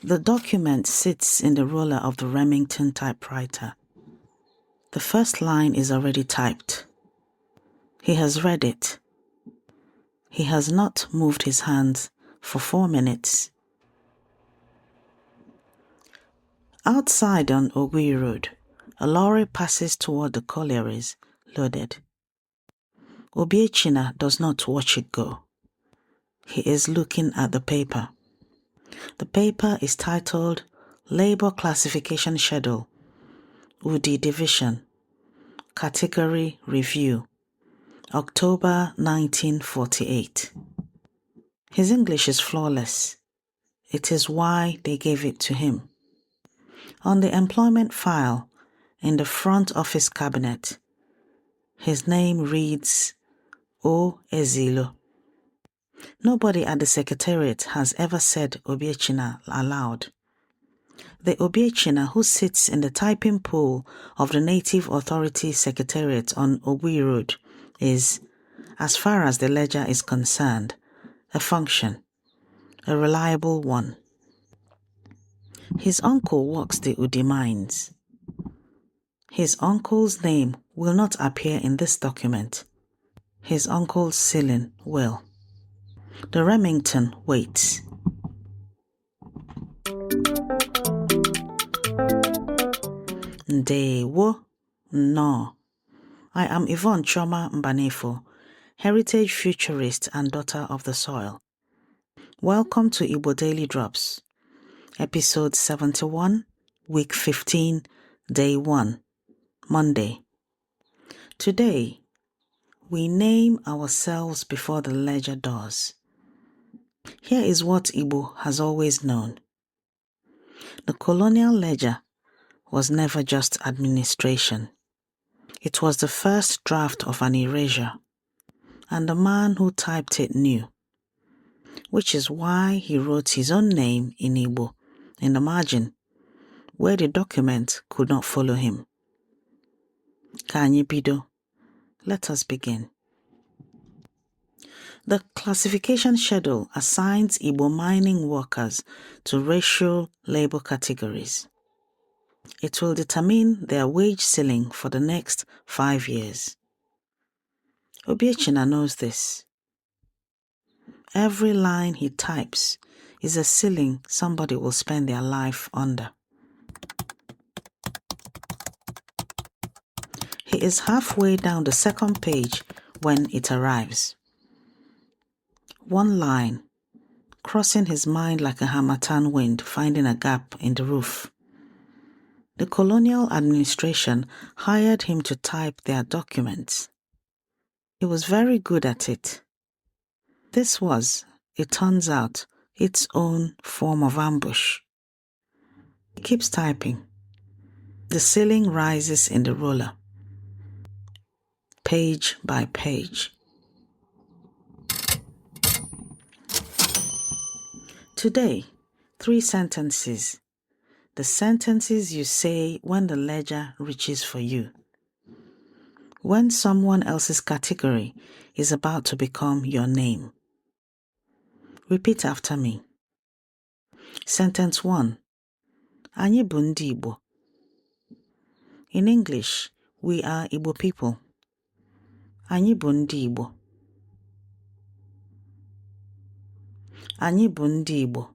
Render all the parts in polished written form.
The document sits in the roller of the Remington typewriter. The first line is already typed. He has read it. He has not moved his hands for 4 minutes. Outside on Ogui Road, a lorry passes toward the collieries, loaded. Obiechina does not watch it go. He is looking at the paper. The paper is titled Labor Classification Schedule, Udi Division, Category Review, October 1948. His English is flawless. It is why they gave it to him. On the employment file in the front office cabinet, his name reads O. Ezilo. Nobody at the secretariat has ever said Obiechina aloud. The Obiechina who sits in the typing pool of the Native Authority Secretariat on Ogui Road is, as far as the ledger is concerned, a function, a reliable one. His uncle works the Udi mines. His uncle's name will not appear in this document. His uncle's ceiling will. The Remington waits. Ndewo no. I am Yvonne Mbanefo, heritage futurist and daughter of the soil. Welcome to Igbo Daily Drops, Episode 71, Week 15, Day 1, Monday. Today, we name ourselves before the ledger does. Here is what Igbo has always known. The colonial ledger was never just administration. It was the first draft of an erasure, and the man who typed it knew, which is why he wrote his own name in Igbo in the margin, where the document could not follow him. Ka anyị bido. Let us begin. The classification schedule assigns Igbo mining workers to racial labor categories. It will determine their wage ceiling for the next 5 years. Obiechina knows this. Every line he types is a ceiling somebody will spend their life under. He is halfway down the second page when it arrives. One line, crossing his mind like a harmattan wind finding a gap in the roof. The colonial administration hired him to type their documents. He was very good at it. This was, it turns out, its own form of ambush. He keeps typing. The ceiling rises in the roller, page by page. Today, 3 sentences. The sentences you say when the ledger reaches for you. When someone else's category is about to become your name. Repeat after me. Sentence 1. Anyị bụ ndị Igbo. In English, we are Igbo people. Anyị bụ ndị Igbo. Anyị bụ ndị Igbo.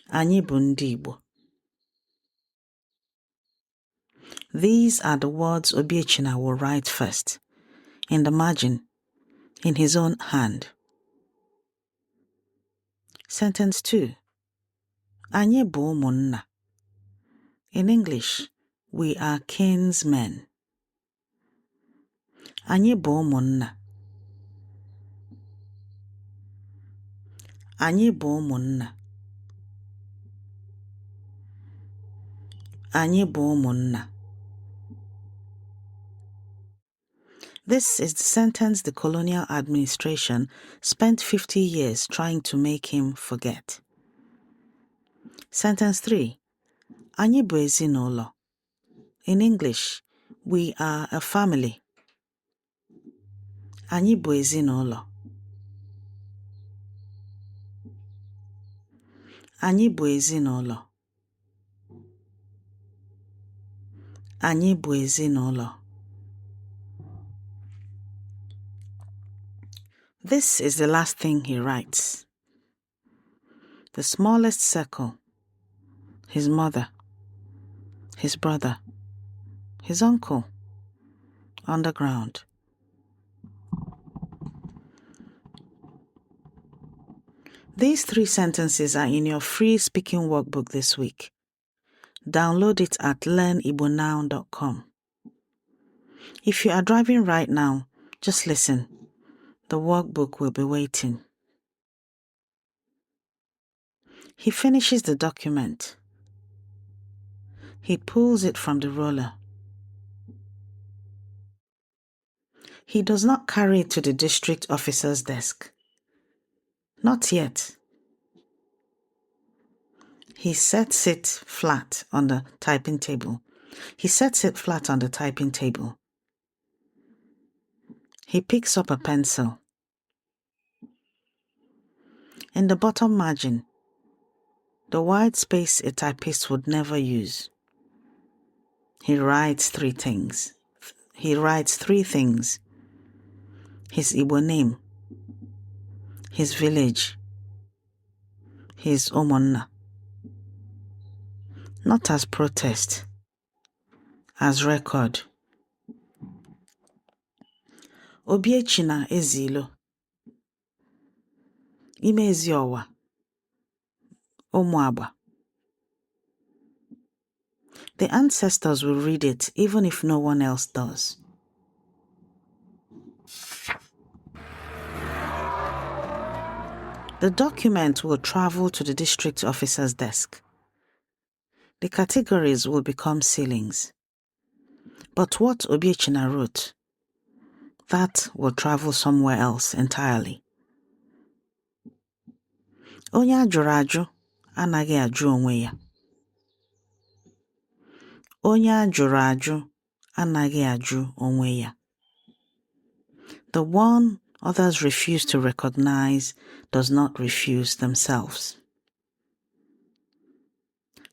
Anyị bụ ndị Igbo. These are the words Obiechina will write first, in the margin, in his own hand. Sentence 2. Anyị bụ umunna. In English, we are kinsmen. Anyị bụ umunna. Anyị bụ umunna. Anyị bụ umunna. This is the sentence the colonial administration spent 50 years trying to make him forget. Sentence 3. Anyị bụ ezinụlọ. In English, we are a family. Anyị bụ ezinụlọ. Anyị bụ ezinụlọ. Anyị bụ ezinụlọ. This is the last thing he writes. The smallest circle, his mother, his brother, his uncle, underground. These 3 sentences are in your free speaking workbook this week. Download it at learnibonow.com. If you are driving right now, just listen. The workbook will be waiting. He finishes the document. He pulls it from the roller. He does not carry it to the district officer's desk. Not yet. He sets it flat on the typing table. He picks up a pencil. In the bottom margin, the white space a typist would never use, he writes 3 things. His Igbo name, his village, his umunna. Not as protest, as record. Obiechina ezilo. Ime eziowa. Ụmụagba. The ancestors will read it even if no one else does. The document will travel to the district officer's desk. The categories will become ceilings. But what Obiechina wrote, that will travel somewhere else entirely. Onye ajụrụ anaghi ajụ onwe ya. Onye ajụrụ anaghi ajụ onwe ya. The one others refuse to recognize does not refuse themselves.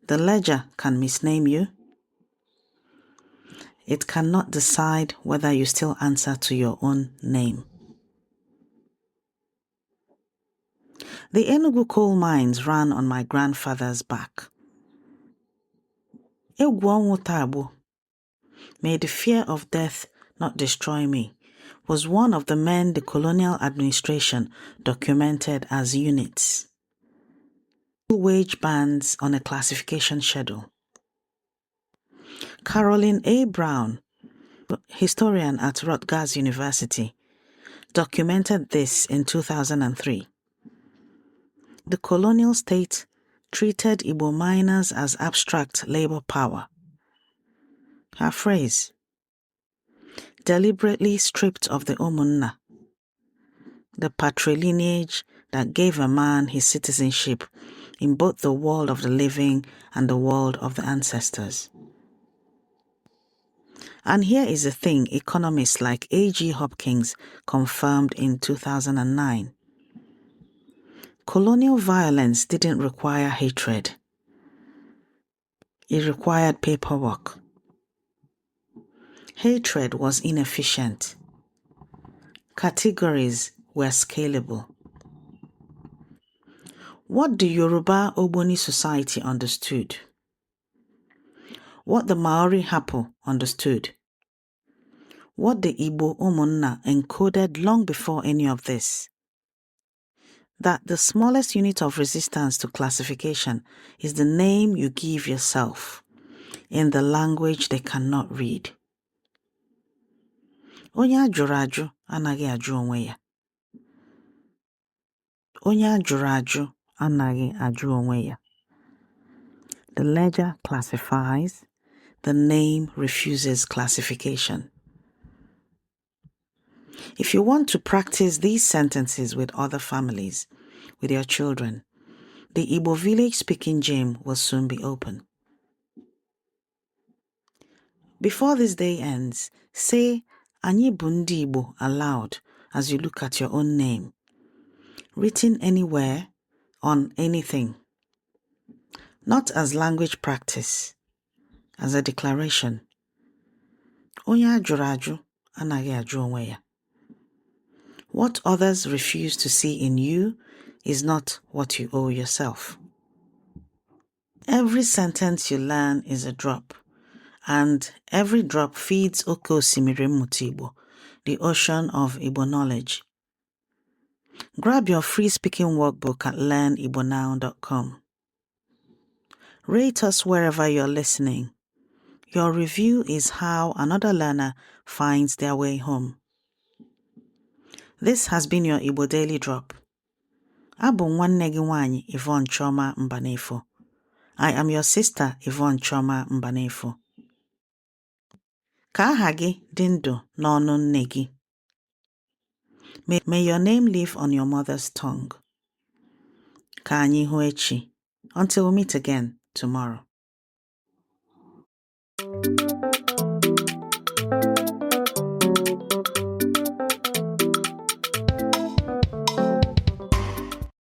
The ledger can misname you. It cannot decide whether you still answer to your own name. The Enugu coal mines ran on my grandfather's back. Egwu ọnwụ tagbo. May the fear of death not destroy me, was one of the men the colonial administration documented as units. Wage bands on a classification schedule. Carolyn A. Brown, historian at Rutgers University, documented this in 2003. The colonial state treated Igbo miners as abstract labor power. Her phrase, deliberately stripped of the umunna, the patrilineage that gave a man his citizenship in both the world of the living and the world of the ancestors. And here is the thing economists like A.G. Hopkins confirmed in 2009. Colonial violence didn't require hatred. It required paperwork. Hatred was inefficient. Categories were scalable. What the Yoruba Ogboni society understood. What the Maori Hapo understood. What the Igbo umunna encoded long before any of this. That the smallest unit of resistance to classification is the name you give yourself in the language they cannot read. Onye ajụrụ anaghi ajụ onwe ya. Onye ajụrụ anaghi ajụ onwe ya. The ledger classifies, the name refuses classification. If you want to practice these sentences with other families, with your children, the Igbo village speaking gym will soon be open. Before this day ends, say Anyị bụ ndị Igbo aloud as you look at your own name, written anywhere, on anything. not as language practice, as a declaration. Onye ajụrụ, anaghi onwe ya. What others refuse to see in you is not what you owe yourself. Every sentence you learn is a drop, and every drop feeds Oke Osimiri Mmụta Igbo, the ocean of Igbo knowledge. Grab your free speaking workbook at learnibonow.com. Rate us wherever you're listening. Your review is how another learner finds their way home. This has been your Igbo Daily Drop. Abụ nwanne gị nwanyị Yvonne Choma Mbanefo. I am your sister Yvonne Choma Mbanefo. Ka aha gị dị ndụ n'ọnụ nne gị. May your name live on your mother's tongue. Ka anyị hụ echi. Until we meet again tomorrow.